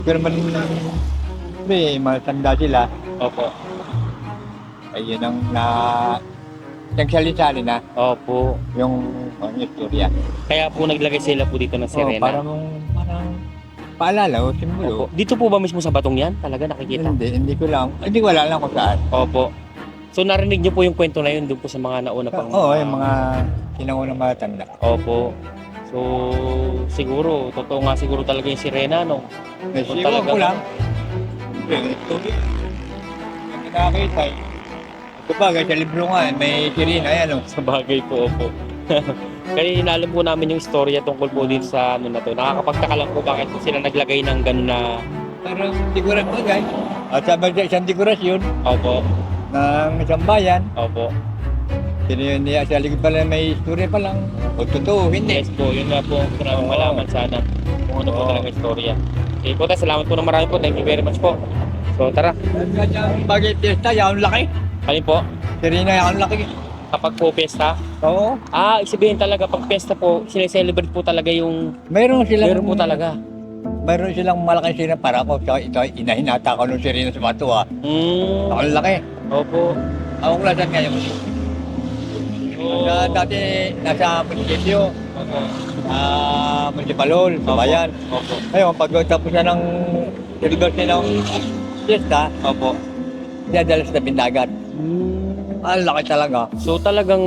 Pero naman, may matanda sila. Opo. Ayun ang nagsali-sali na Opo. yung istorya. Kaya po naglagay sila po dito ng sirena. Parang paalala o simbolo. Opo. Dito po ba mismo sa batong yan? Talaga nakikita? Hindi ko lang. Hindi ko wala lang kung saan. Opo. So narinig niyo po yung kwento na yun doon po sa mga nauna pang... Oo, yung mga sinaunang matanda. Opo. So, siguro, totoo nga siguro talaga yung sirena, no? Kung Siwan ko talaga- lang. Ito yung nakakita eh. Ito ba, sa libro nga, may sirena, ayan o. Sa bagay po, opo. Kaya inalam po namin yung istorya tungkol po dito sa ano na to. Nakakapagtaka lang po bakit sila naglagay ng gano'n na... Parang dekorasyon mo guys. At sabi sa isang dekorasyon Opo. ng isang bayan, Opo. sino yun niya, sa likod pala may istorya pa lang. O totoo, hindi. Yes po, yun nga po ang gusto namin malaman sana kung ano po Oo. talaga istorya. Okay po, salamat po ng marami po. Thank you very much po. So tara, Yung bagay piyesta, yung laki. kami po, Sirena, yung laki. kapag po pesta, Oo. isabihin talaga pag pesta po, sineselebrate po talaga yung... Meron silang, Meron po talaga. Meron silang malaking sirena para ako. Tsaka ito, inahinata ko nung sirena sa bato ha. Ang laki. Opo. Ako ko lang ngayon. Dati nasa munisipyo, Opo. municipal hall, sa bayan. Opo. Ngayon, pag tapos na ng celebration ng fiesta, Opo. dinadala sa tabing dagat. Ang laki talaga. So talagang